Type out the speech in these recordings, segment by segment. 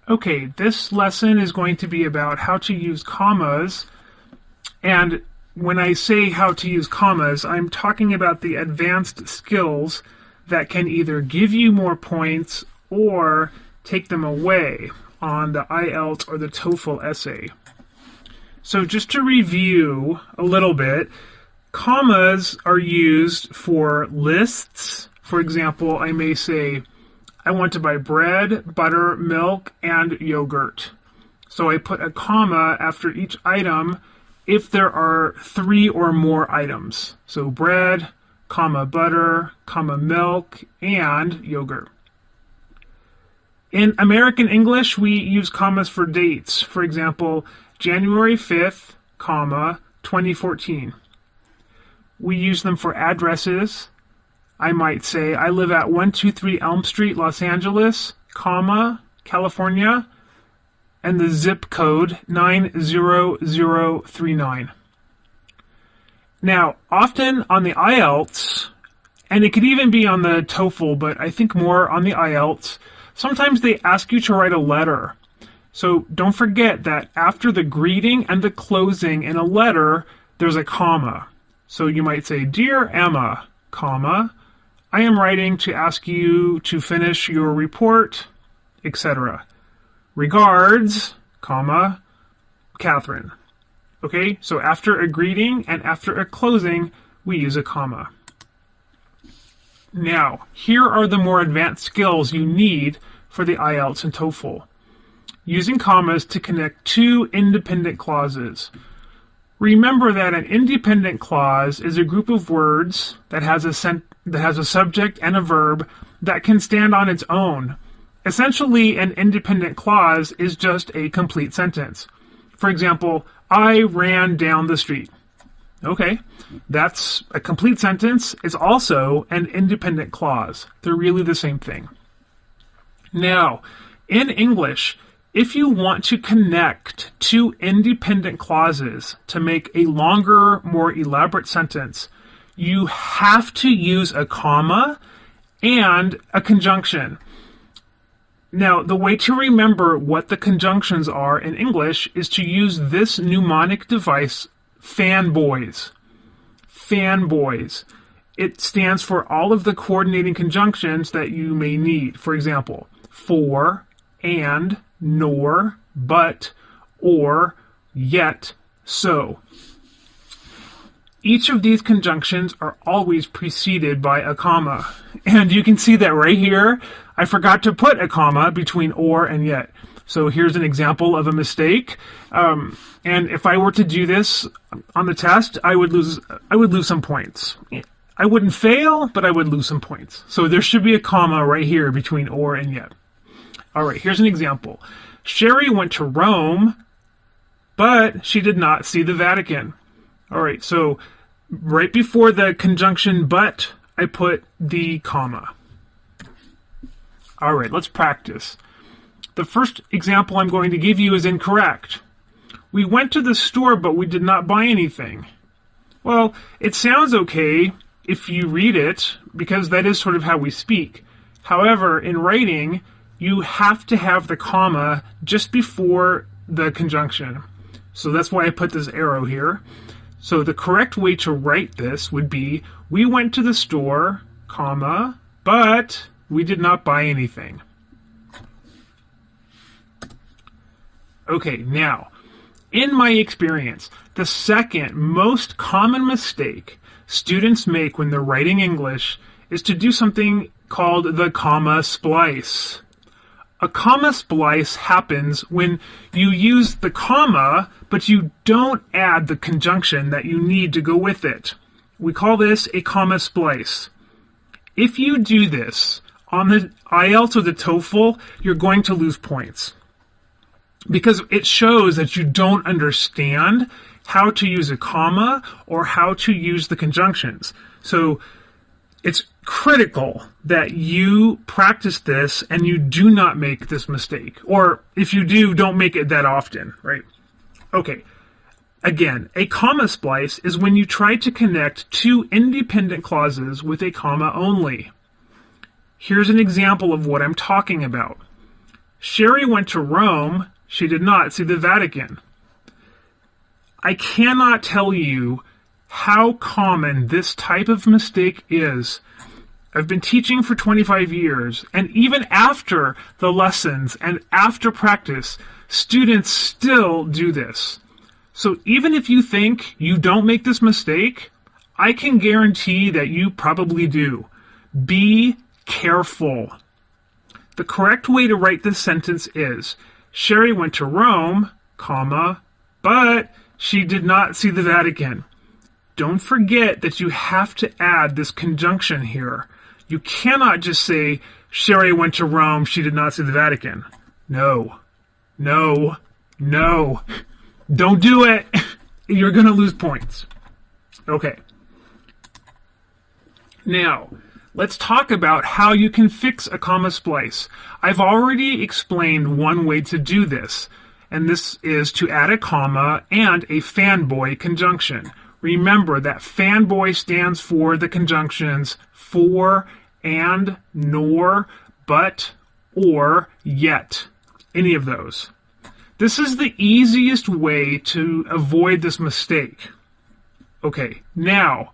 Okay, this lesson is going to be about how to use commas, and when I say how to use commas, I'm talking about the advanced skills that can either give you more points or take them away on the IELTS or the TOEFL essay. So just to review a little bit, commas are used for lists. For example, I may say, I want to buy bread, butter, milk, and yogurt. So I put a comma after each item if there are 3 or more items. So bread, comma, butter, comma, milk, and yogurt. In American English, we use commas for dates. For example, January 5th, comma, 2014. We use them for addresses. I might say, I live at 123 Elm Street, Los Angeles, comma, California, and the zip code 90039. Now, often on the IELTS, and it could even be on the TOEFL, but I think more on the IELTS, sometimes they ask you to write a letter. So don't forget that after the greeting and the closing in a letter, there's a comma. So you might say, Dear Emma, comma, I am writing to ask you to finish your report, etc. Regards, comma, Catherine. Okay, so after a greeting and after a closing, we use a comma. Now, here are the more advanced skills you need for the IELTS and TOEFL. Using commas to connect two independent clauses. Remember that an independent clause is a group of words that has a subject and a verb that can stand on its own. Essentially, an independent clause is just a complete sentence. For example, I ran down the street. Okay, that's a complete sentence. It's also an independent clause. They're really the same thing. Now, in English, if you want to connect two independent clauses to make a longer, more elaborate sentence, you have to use a comma and a conjunction. Now, the way to remember what the conjunctions are in English is to use this mnemonic device, fanboys. Fanboys. It stands for all of the coordinating conjunctions that you may need. For example, for, and, nor, but, or, yet, so. Each of these conjunctions are always preceded by a comma. And you can see that right here, I forgot to put a comma between or and yet. So here's an example of a mistake. And if I were to do this on the test, I would lose some points. I wouldn't fail, but I would lose some points. So there should be a comma right here between or and yet. All right, here's an example. Sherry went to Rome, but she did not see the Vatican. All right, so right before the conjunction but, I put the comma. All right, let's practice. The first example I'm going to give you is incorrect. We went to the store, but we did not buy anything. Well, it sounds okay if you read it, because that is sort of how we speak. However, in writing, you have to have the comma just before the conjunction. So that's why I put this arrow here. So the correct way to write this would be, we went to the store, comma, but we did not buy anything. Okay, now, in my experience, the second most common mistake students make when they're writing English is to do something called the comma splice. A comma splice happens when you use the comma, but you don't add the conjunction that you need to go with it. We call this a comma splice. If you do this on the IELTS or the TOEFL, you're going to lose points, because it shows that you don't understand how to use a comma or how to use the conjunctions. So it's critical that you practice this and you do not make this mistake. Or if you do, don't make it that often, right? Okay. Again, a comma splice is when you try to connect two independent clauses with a comma only. Here's an example of what I'm talking about. Sherry went to Rome. She did not see the Vatican. I cannot tell you how common this type of mistake is. I've been teaching for 25 years, and even after the lessons and after practice, students still do this. So even if you think you don't make this mistake, I can guarantee that you probably do. Be careful. The correct way to write this sentence is, Sherry went to Rome, comma, but she did not see the Vatican. Don't forget that you have to add this conjunction here. You cannot just say, Sherry went to Rome, she did not see the Vatican. No. No. No. Don't do it. You're going to lose points. Okay. Now, let's talk about how you can fix a comma splice. I've already explained one way to do this, and this is to add a comma and a fanboy conjunction. Remember that fanboy stands for the conjunctions for, and, nor, but, or, yet. Any of those. This is the easiest way to avoid this mistake. Okay, now,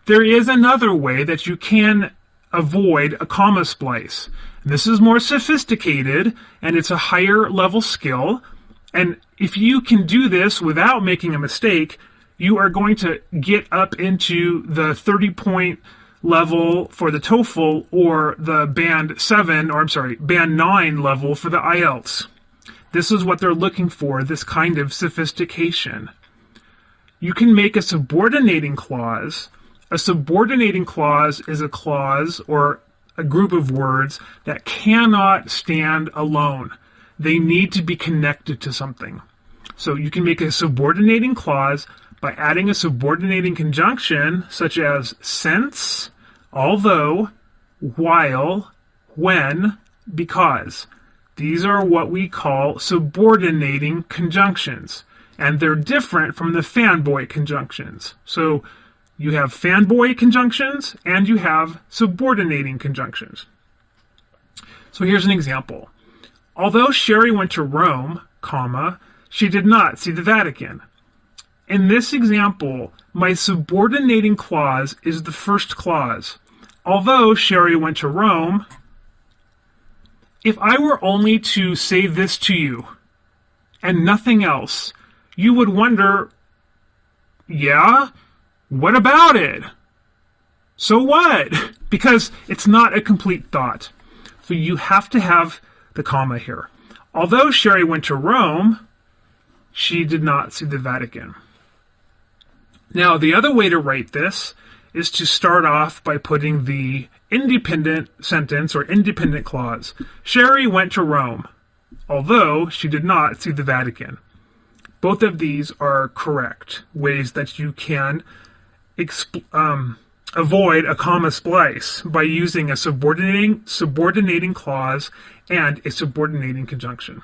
there is another way that you can avoid a comma splice. This is more sophisticated, and it's a higher level skill. And if you can do this without making a mistake, you are going to get up into the 30-point level for the TOEFL or the band 9 level for the IELTS. This is what they're looking for, this kind of sophistication. You can make a subordinating clause. A subordinating clause is a clause or a group of words that cannot stand alone. They need to be connected to something. So you can make a subordinating clause by adding a subordinating conjunction such as since, although, while, when, because. These are what we call subordinating conjunctions, and they're different from the fanboy conjunctions. So you have fanboy conjunctions and you have subordinating conjunctions. So here's an example. Although Sherry went to Rome, comma, she did not see the Vatican. In this example, my subordinating clause is the first clause. Although Sherry went to Rome, if I were only to say this to you and nothing else, you would wonder, yeah, what about it? So what? Because it's not a complete thought. So you have to have the comma here. Although Sherry went to Rome, she did not see the Vatican. Now, the other way to write this is to start off by putting the independent sentence or independent clause. Sherry went to Rome, although she did not see the Vatican. Both of these are correct ways that you can avoid a comma splice by using a subordinating clause and a subordinating conjunction.